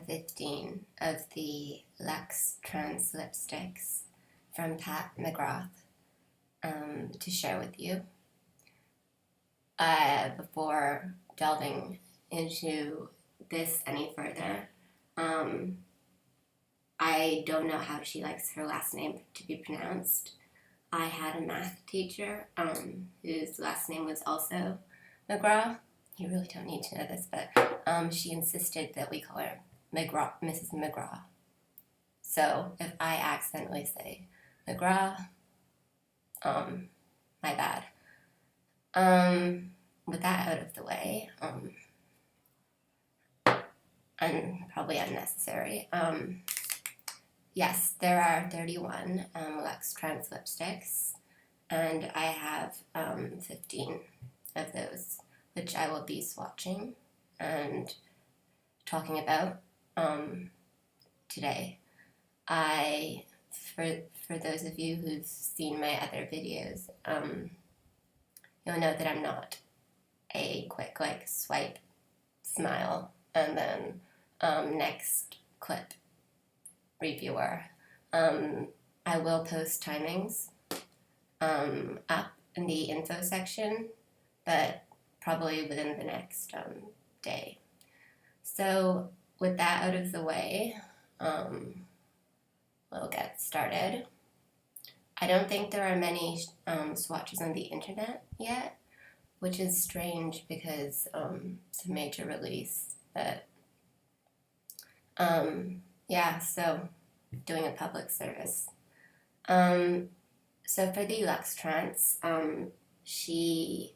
have 15 of the LuxeTrance Lipsticks from Pat McGrath to share with you. Before delving into this any further, I don't know how she likes her last name to be pronounced. I had a math teacher whose last name was also McGrath. You really don't need to know this, but she insisted that we call her McGrath, Mrs. McGrath. So if I accidentally say McGrath, my bad. With that out of the way, and probably unnecessary, yes, there are 31 LuxeTrance lipsticks, and I have 15 of those, which I will be swatching and talking about today. For those of you who've seen my other videos, you'll know that I'm not a quick swipe, smile, and then next clip reviewer. I will post timings up in the info section, but probably within the next day. So with that out of the way, we'll get started. I don't think there are many swatches on the internet yet, which is strange because it's a major release. But yeah, so doing a public service. So for the LuxeTrance, she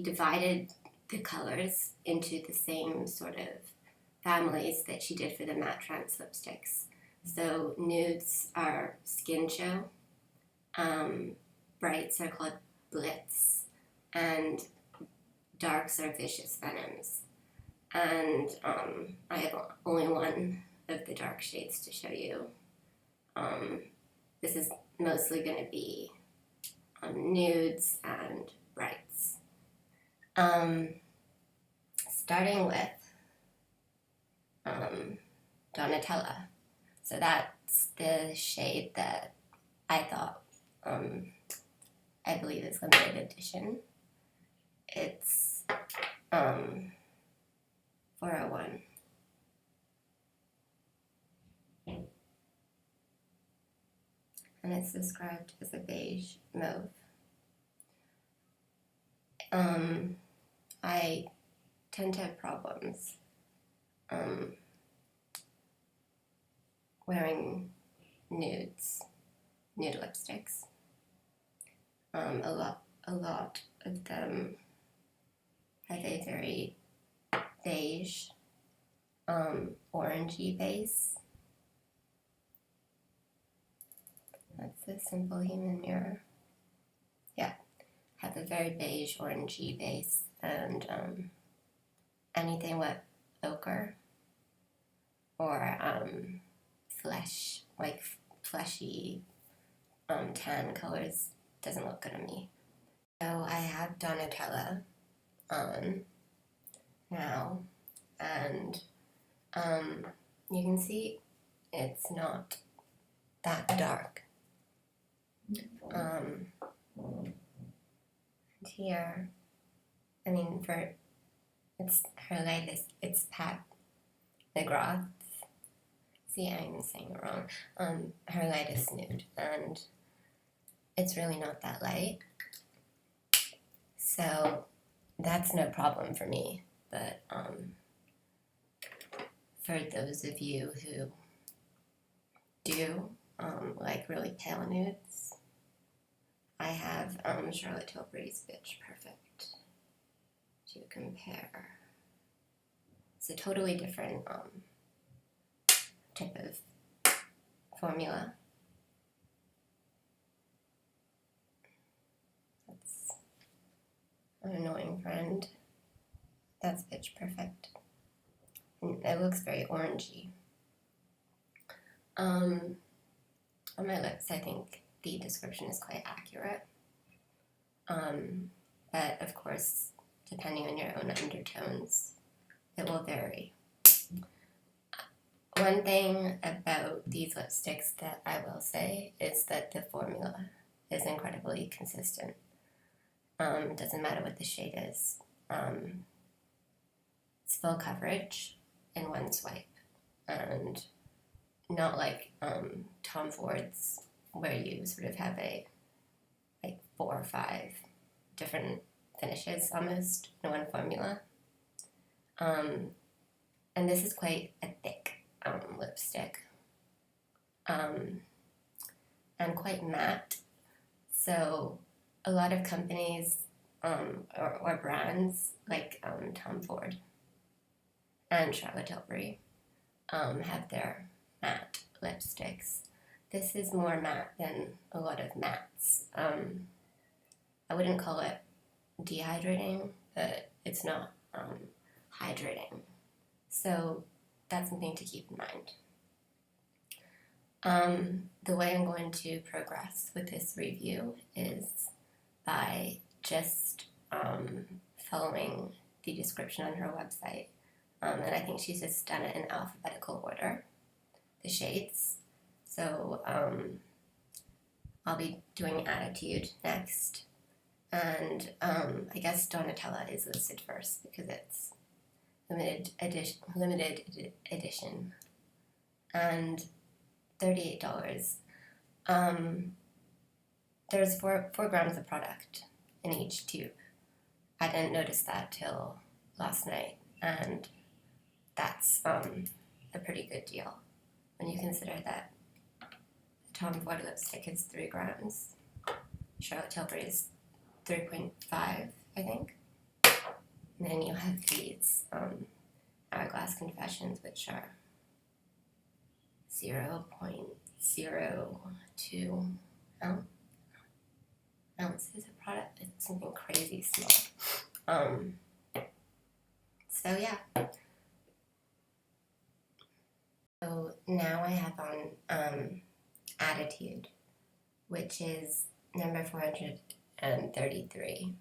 divided the colors into the same sort of families that she did for the matte trance lipsticks. So nudes are skin show, brights are called blitz, and darks are vicious venoms. And I have only one of the dark shades to show you. This is mostly going to be nudes and brights. Starting with Donatella. So that's the shade that I thought, I believe is limited edition. It's 401. And it's described as a beige mauve. I tend to have problems wearing nude lipsticks. A lot of them have a very beige, orangey base. That's a simple human mirror. Yeah, have a very beige, orangey base, and anything with ochre or fleshy tan colors doesn't look good on me. So I have Donatella on now, and you can see it's not that dark. And here, I mean, it's her latest, it's Pat McGrath. See, I'm saying it wrong. Her latest nude, and it's really not that light. So that's no problem for me, but for those of you who do like really pale nudes, I have Charlotte Tilbury's Bitch Perfect to compare. It's a totally different type of formula. That's an annoying friend. That's Bitch Perfect. And it looks very orangey. On my lips, I think the description is quite accurate. But of course, depending on your own undertones, it will vary. One thing about these lipsticks that I will say is that the formula is incredibly consistent. It doesn't matter what the shade is. It's full coverage in one swipe, and not like Tom Ford's, where you sort of have like 4 or 5 different finishes almost in one formula. And this is quite a thick lipstick, and quite matte. So a lot of companies or brands like Tom Ford and Charlotte Tilbury have their matte lipsticks. This is more matte than a lot of mattes. I wouldn't call it dehydrating, but it's not hydrating. So that's something to keep in mind. The way I'm going to progress with this review is by just following the description on her website. And I think she's just done it in alphabetical order, the shades. So I'll be doing Attitude next. And I guess Donatella is listed first because it's limited edition, and $38. There's 4 grams of product in each tube. I didn't notice that till last night, and that's a pretty good deal when you consider that Tom Ford lipstick is 3 grams. Charlotte Tilbury is 3.5, I think. And then you have these Hourglass Confessions, which are 0.02 ounces of product. It's something crazy small. So yeah. So now I have on Attitude, which is number 433.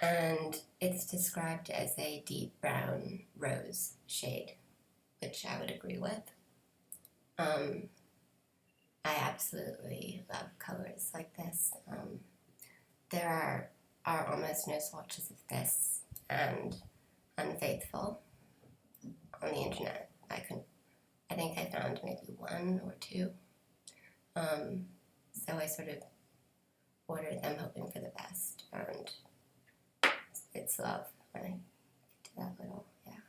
And it's described as a deep brown rose shade, which I would agree with. I absolutely love colors like this. There are almost no swatches of this and Unfaithful on the internet. I think I found maybe 1 or 2. So I sort of ordered them hoping for the best, and it's love. I do that little, yeah.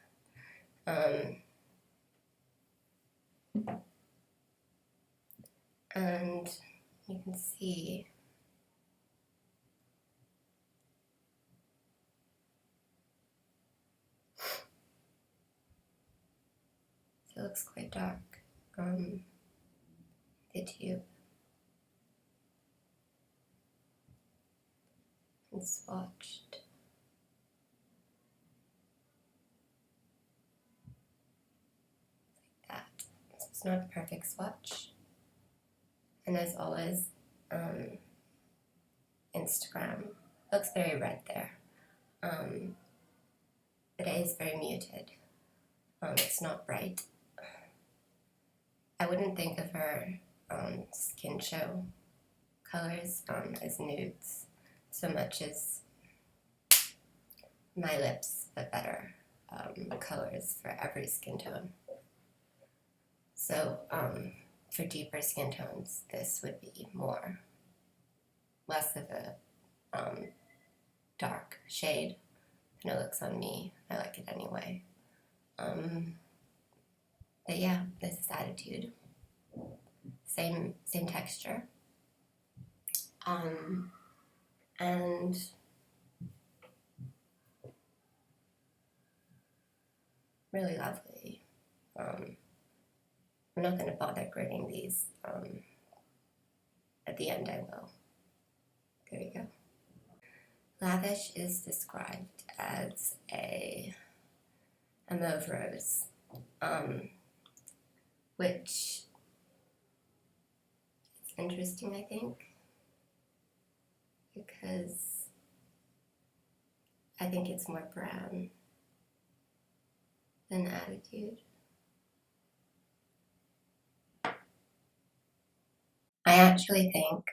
And you can see so it looks quite dark. The tube and swatched. It's not a perfect swatch, and as always, Instagram looks very red there, but it is very muted. It's not bright. I wouldn't think of her skin show colors as nudes so much as my lips, but better colors for every skin tone. So for deeper skin tones, this would be less of a dark shade. And it looks on me, I like it anyway. But yeah, this is Attitude. Same texture. And really lovely. I'm not going to bother grading these. At the end I will. There you go. Lavish is described as a mauve rose, which is interesting, I think, because I think it's more brown than Attitude. I actually think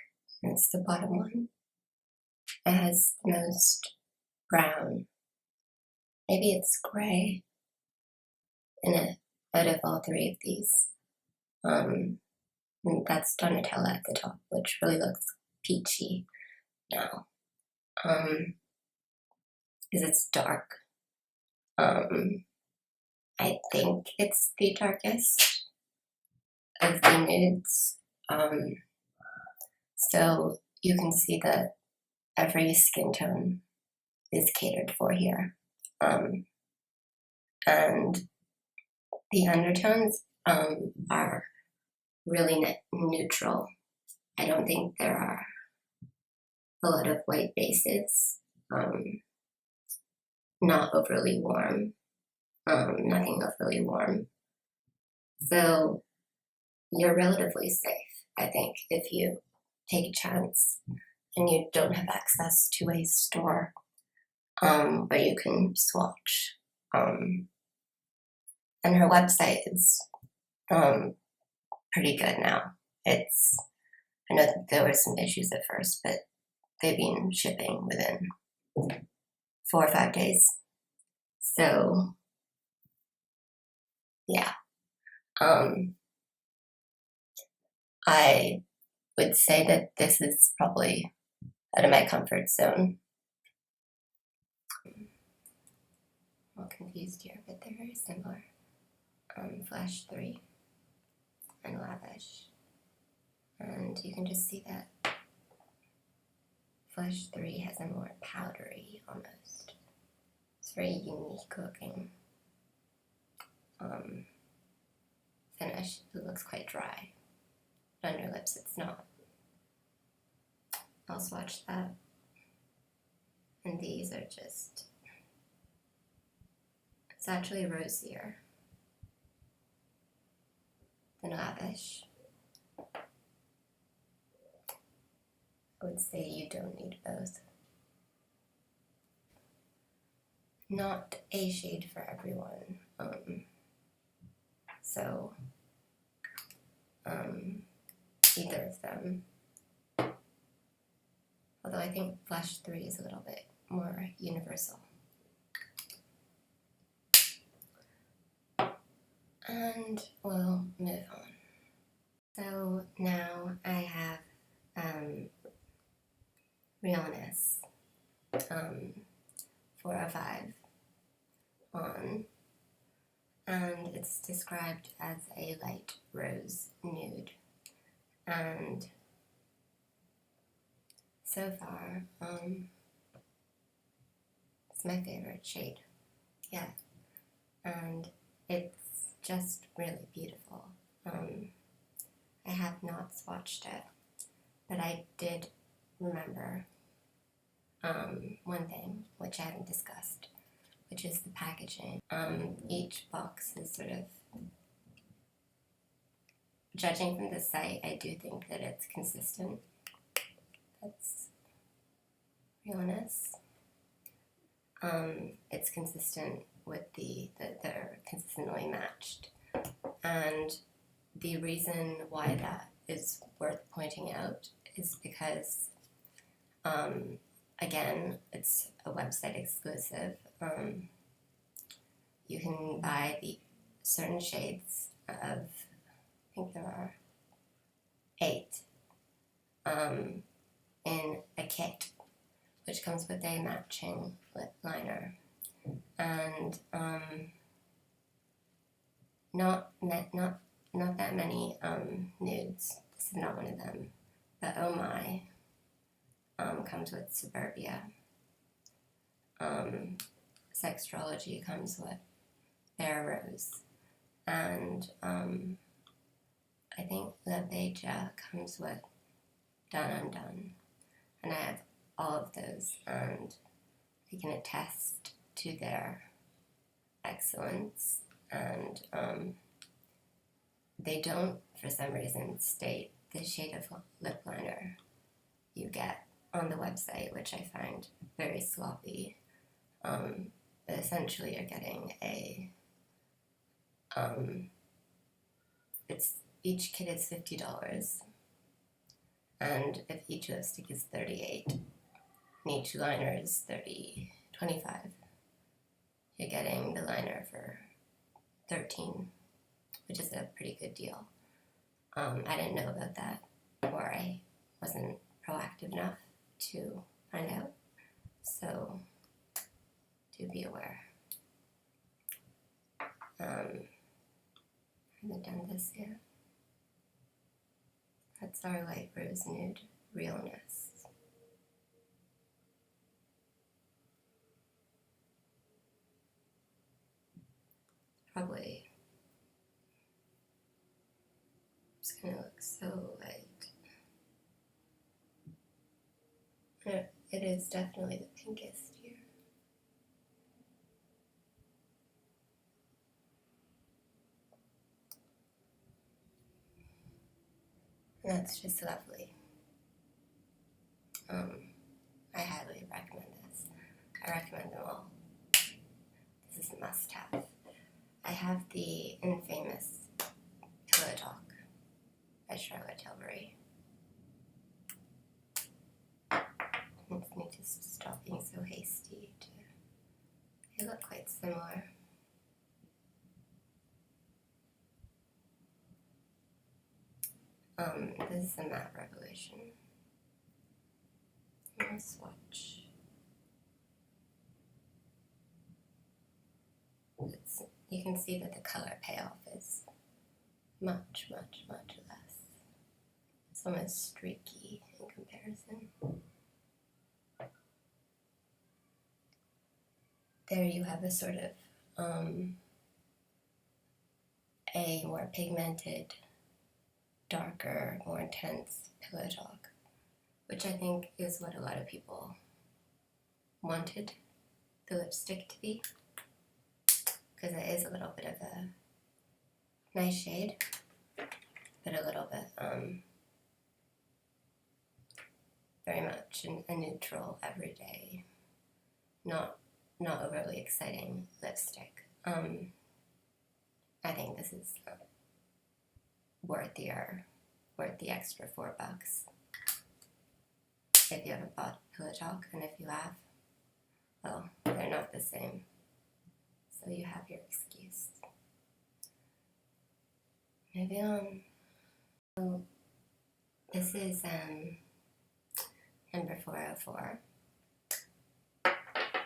it's the bottom one. It has the most brown. Maybe it's gray in it out of all three of these. And that's Donatella at the top, which really looks peachy now. Because it's dark. I think it's the darkest of the nudes. So you can see that every skin tone is catered for here. And the undertones are really neutral. I don't think there are a lot of white bases. Not overly warm. Nothing overly warm. So you're relatively safe, I think, if you take a chance and you don't have access to a store where you can swatch. And her website is pretty good now. I know that there were some issues at first, but they've been shipping within 4 or 5 days. So, yeah. I would say that this is probably out of my comfort zone. I'm a little confused here, but they're very similar. Flash 3 and Lavish. And you can just see that Flash 3 has a more powdery, almost. It's very unique looking finish. It looks quite dry. But on your lips, it's not. I'll swatch that. And these are just, it's actually rosier than Lavish. I would say you don't need both. Not a shade for everyone. So, either of them. Although I think Flash 3 is a little bit more universal. And we'll move on. So now I have Realness 405 on, and it's described as a light rose nude. And so far, it's my favorite shade. Yeah. And it's just really beautiful. I have not swatched it, but I did remember one thing, which I haven't discussed, which is the packaging. Each box is sort of, judging from the site, I do think that it's consistent. That's Realness. It's consistent with they're consistently matched. And the reason why that is worth pointing out is because, again, it's a website exclusive. You can buy the certain shades of, I think there are 8, in a kit, which comes with a matching lip liner. And not that many nudes. This is not one of them. But Oh My comes with Suburbia. Sextrology comes with Bare Rose. And I think Lavetta comes with Done Undone. And I have all of those, and I can attest to their excellence. And they don't, for some reason, state the shade of lip liner you get on the website, which I find very sloppy. But essentially, you're getting each kit is $50, And if each lipstick is $38 and each liner is $25, you're getting the liner for $13, which is a pretty good deal. I didn't know about that, or I wasn't proactive enough to find out, so do be aware. I haven't done this yet. That's our light rose nude, Realness. Probably it's gonna look so light. It is definitely the pinkest here. And that's just lovely. I highly recommend this. I recommend them all. This is a must-have. I have the infamous Pillow Talk by Charlotte Tilbury. I just need to stop being so hasty. They look quite similar. This is a matte revolution. I'm gonna swatch. You can see that the color payoff is much, much, much less. It's almost streaky in comparison. There you have a sort of a more pigmented, darker, more intense Pillow Talk, which I think is what a lot of people wanted the lipstick to be, because it is a little bit of a nice shade, but a little bit very much a neutral, everyday, not overly exciting lipstick. I think this is worth the extra $4 if you haven't bought Pillow Talk, and if you have, well, they're not the same, so you have your excuse. Moving on. So this is number 404,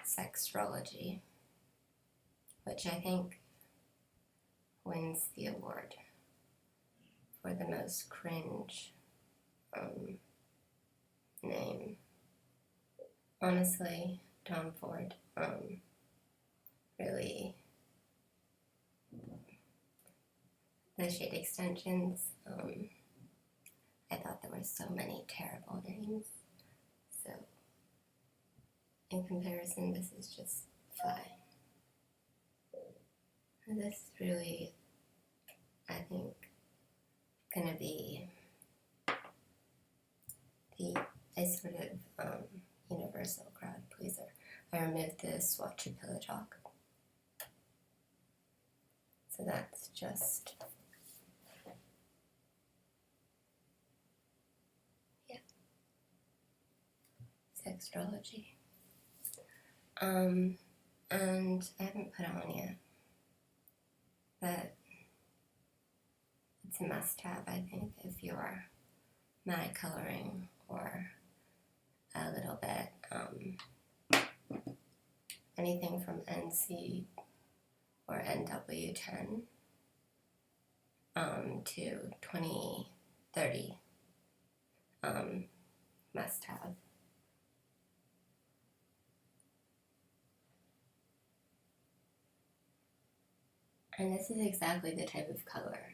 Sextrology, which I think wins the award for the most cringe name. Honestly, Tom Ford really, the shade extensions, I thought there were so many terrible names, so in comparison this is just fine. This is really, I think, gonna be a sort of universal crowd pleaser. I removed the swatch of Pillow Talk, so that's just, yeah, Sextrology. And I haven't put it on yet, but it's a must-have, I think, if you're matte coloring or a little bit anything from NC or NW10 to 2030 must-have. And this is exactly the type of color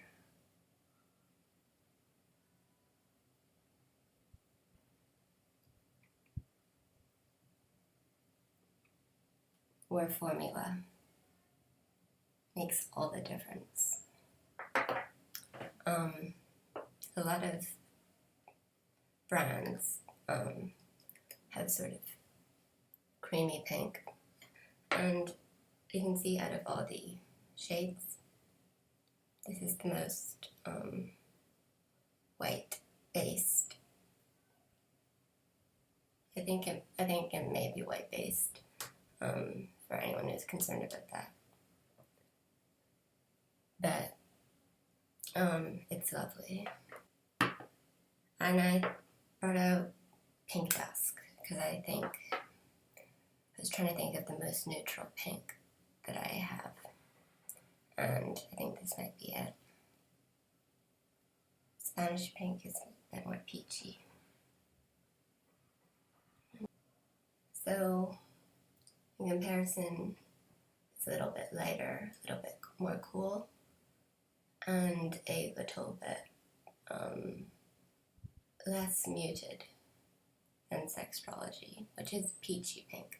where formula makes all the difference. A lot of brands have sort of creamy pink, and you can see out of all the shades, this is the most white-based I think it may be white based. For anyone who's concerned about that. But it's lovely. And I brought out Pink Dusk because I was trying to think of the most neutral pink that I have. And I think this might be it. Spanish pink is a bit more peachy. So, in comparison, it's a little bit lighter, a little bit more cool, and a little bit less muted than Sextrology, which is peachy pink,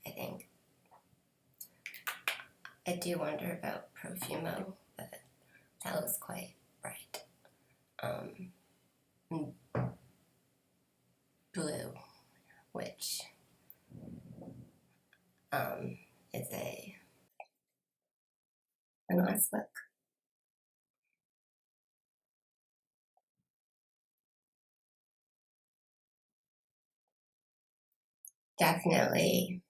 I think. I do wonder about Profumo, but that looks quite bright. Blue, which is a nice look. Definitely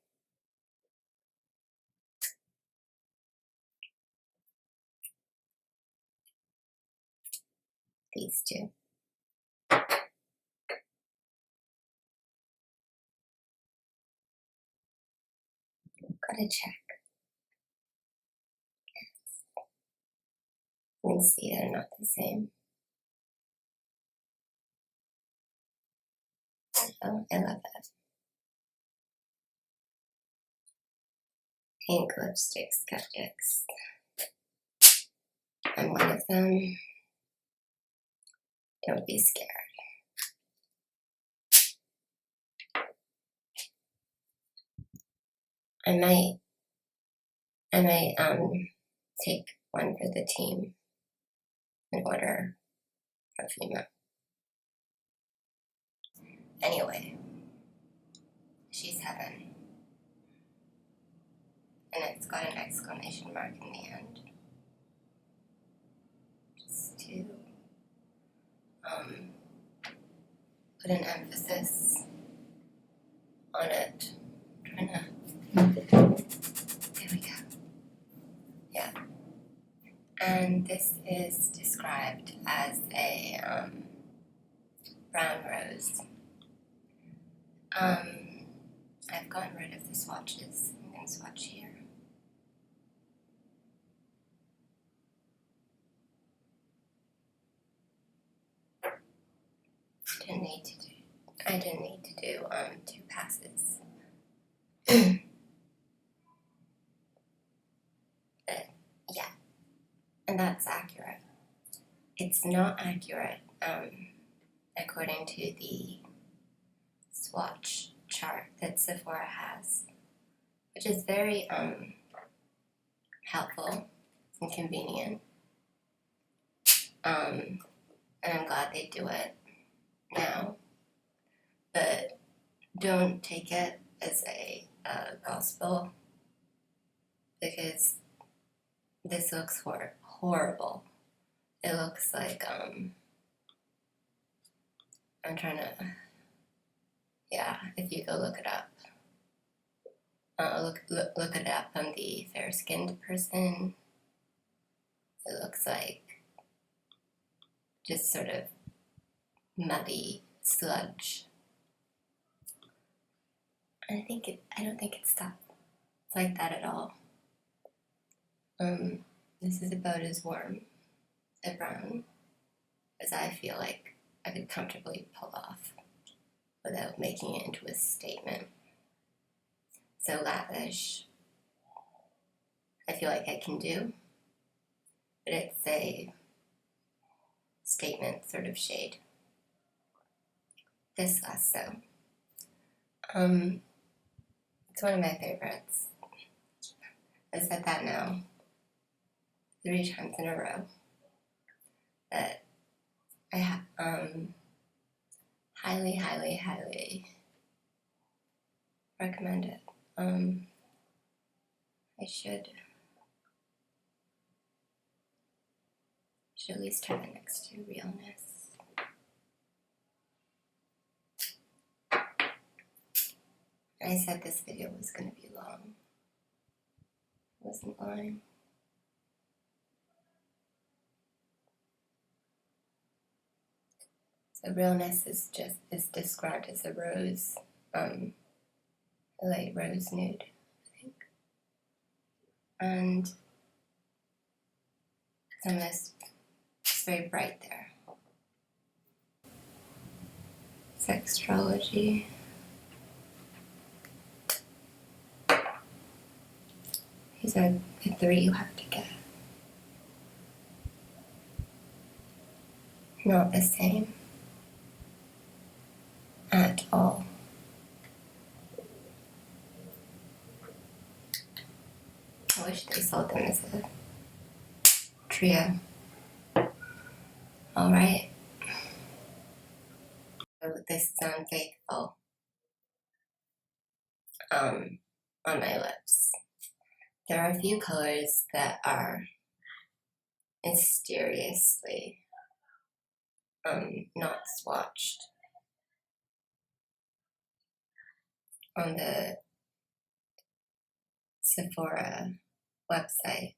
these two. Gotta check. You can see they're not the same. Oh, I love that. Pink lipstick skeptics. I'm one of them. Don't be scared. I might take one for the team and order Profumo. Anyway, she's heaven. And it's got an exclamation mark in the end. Just to put an emphasis on it. I'm trying to, there we go. Yeah. And this is described as a brown rose. I've gotten rid of the swatches. I'm going to swatch here. I didn't need to do 2 passes. But yeah, and that's accurate. It's not accurate according to the swatch chart that Sephora has, which is very helpful and convenient. And I'm glad they do it now. But don't take it as a gospel, because this looks horrible. It looks like I'm trying to, yeah, if you go look it up, look it up on the fair-skinned person. It looks like just sort of muddy sludge. I don't think it's like that at all. This is about as warm a brown as I feel like I could comfortably pull off without making it into a statement. So Lavish, I feel like I can do, but it's a statement sort of shade. This less so. It's one of my favorites. I said that now 3 times in a row. That I highly, highly, highly recommend it. I should at least have it next to Realness. I said this video was going to be long. It wasn't lying. So Realness is described as a rose, a light rose nude, I think. And it's very bright there. Sextrology. These are the 3 you have to get. Not the same at all. I wish they sold them as a trio. Alright. So this is Unfaithful on my lips. There are a few colors that are mysteriously not swatched on the Sephora website.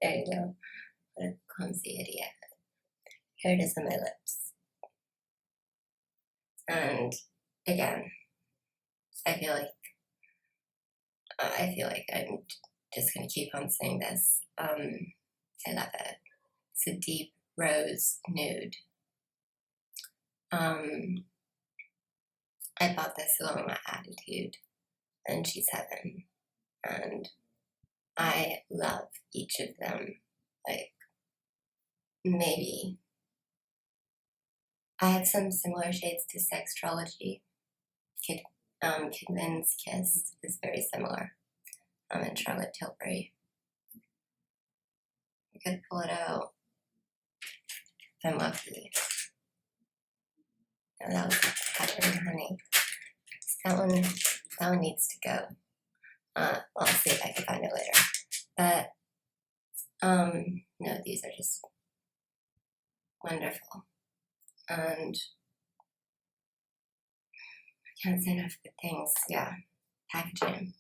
There you go. What a clumsy idiot. Here it is on my lips. And again, I feel like I'm just gonna keep on saying this. I love it. It's a deep rose nude. I bought this along with my Attitude, and she's heaven. And I love each of them. Like, maybe. I have some similar shades to Sextrology. Kidman's Kiss is very similar. And Charlotte Tilbury. I could pull it out if I'm lucky. Oh, that was Pepper and Honey. That one needs to go. Well, I'll see if I can find it later. But no, these are just wonderful. And I can't say enough good things. Yeah, packaging.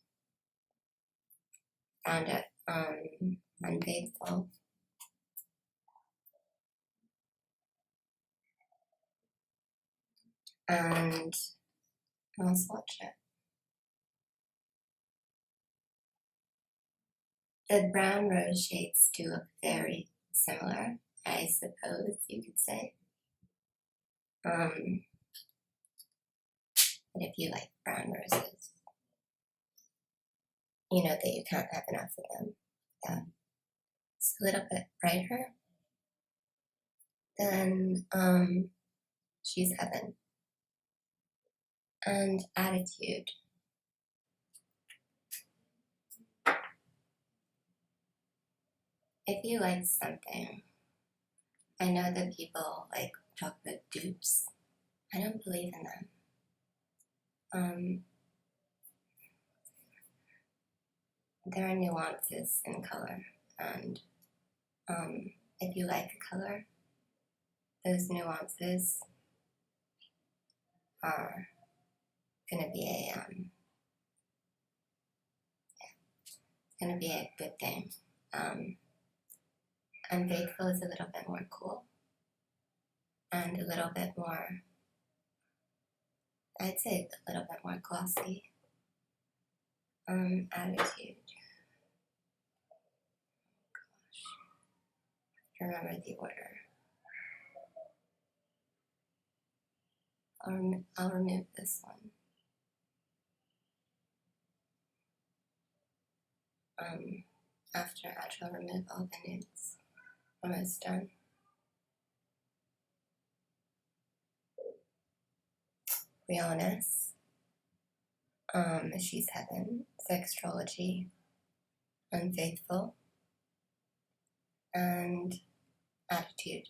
Found it on Unfaithful. And I'll swatch it. The brown rose shades do look very similar, I suppose you could say. But if you like brown roses, you know that you can't have enough of them. Yeah. It's a little bit brighter than She's Heaven and Attitude. If you like something, I know that people like talk about dupes. I don't believe in them. There are nuances in color, and if you like a color, those nuances are gonna be a good thing. Unfaithful is a little bit more cool and a little bit more, I'd say a little bit more glossy. Attitude. Gosh, I have to remember the order. I'll remove this one. After I shall remove all the nudes. Almost done. Realness. She's Heaven. Sextrology. Unfaithful. And Attitude.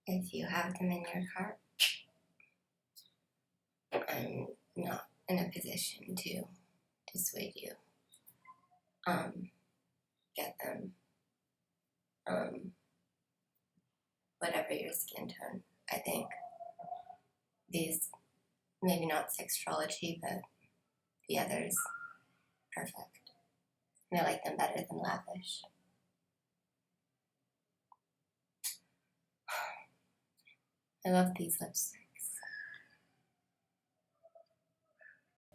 If you have them in your cart, I'm not in a position to dissuade you. Get them. whatever your skin tone. I think these, maybe not Sextrology, but the others, perfect. And I like them better than Lavish. I love these lipsticks.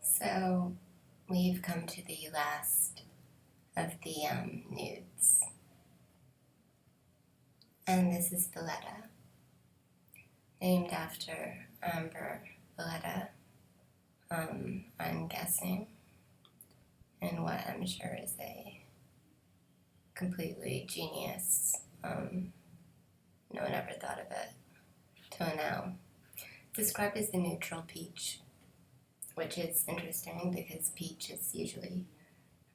So we've come to the last of the nudes. And this is Valletta, named after Amber Valletta, I'm guessing, and what I'm sure is a completely genius, no one ever thought of it till now. Described as the neutral peach, which is interesting because peach is usually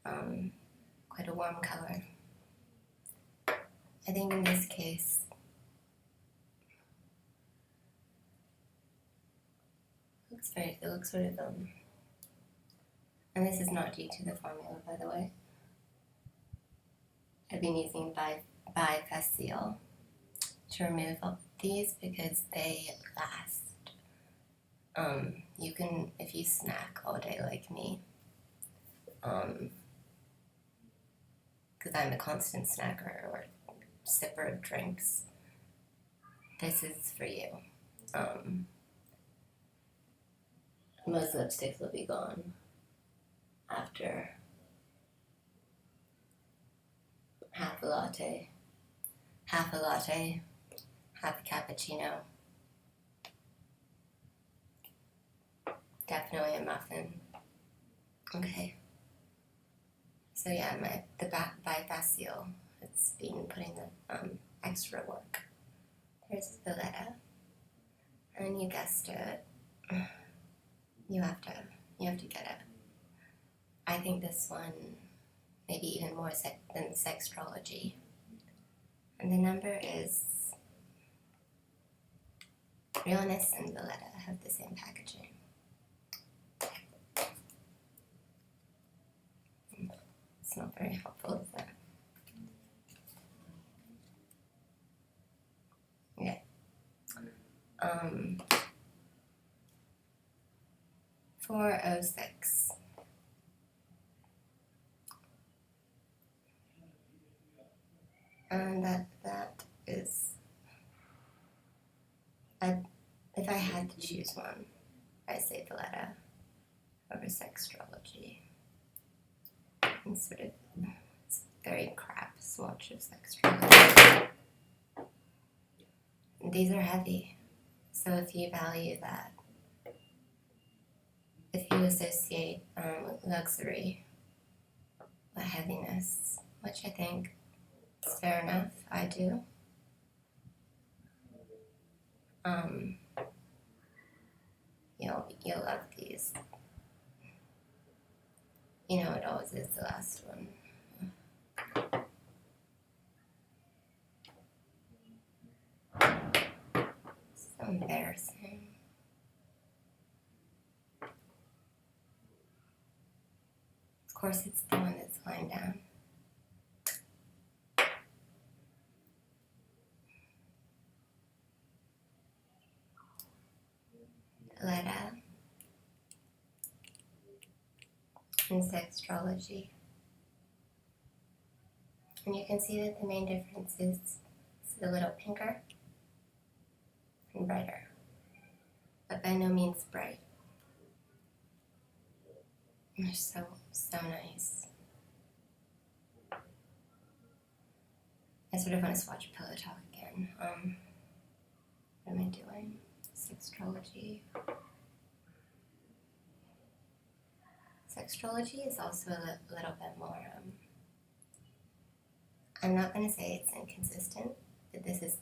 quite a warm color. I think in this case, it looks sort of, and this is not due to the formula, by the way. I've been using Bifacile to remove all these because they last. You can, if you snack all day like me, because I'm a constant snacker or sipper of drinks, this is for you. Most lipsticks will be gone after half a latte, half a cappuccino, definitely a muffin. Okay. So yeah, the Bifacile, it's been putting the extra work. There's Valletta, and you guessed it. You have to get it. I think this one maybe even more than Sextrology. And the number is Realness and Valletta have the same packaging. It's not very helpful, is that? Yeah. 406. And that is, if I had to choose one, I say Valletta over Sextrology. It's sort of, it's very crap swatch of Sextrology. These are heavy, so if you value that, if you associate luxury with heaviness, which I think is fair enough, I do. You'll love these. You know, it always is the last one. So embarrassing. Of course, it's the one that's lying down. Valletta and Sextrology. And you can see that the main difference is it's a little pinker and brighter, but by no means bright. And they're so nice. I sort of want to swatch Pillow Talk again. What am I doing? Sextrology. Sextrology is also a little bit more, I'm not going to say it's inconsistent, but this is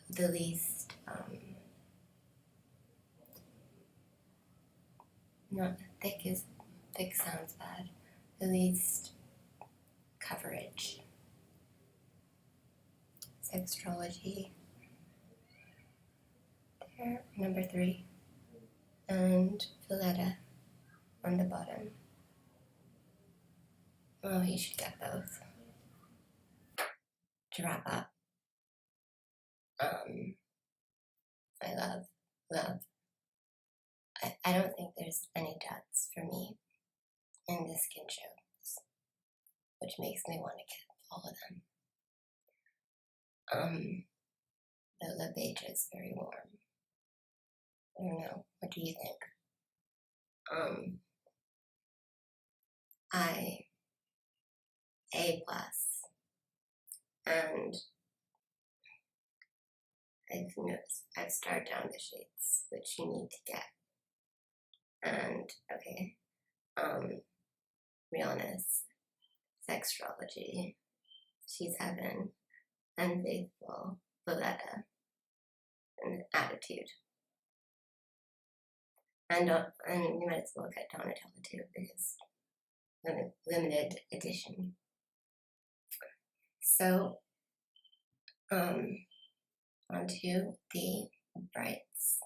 the least, not thick sounds bad, the least coverage. Sextrology, there, number 3, and Valletta on the bottom. Oh, you should get both. to wrap up, I love. I don't think there's any dots for me in the skin shows, which makes me want to keep all of them. The Lavish is very warm. I don't know. What do you think? A plus, and I've noticed I've started down the shades which you need to get, and okay, Realness, Sextrology, She's Heaven, Unfaithful, Valletta, and Attitude. And you might as well get Untitled too, because limited edition. So, onto the brights.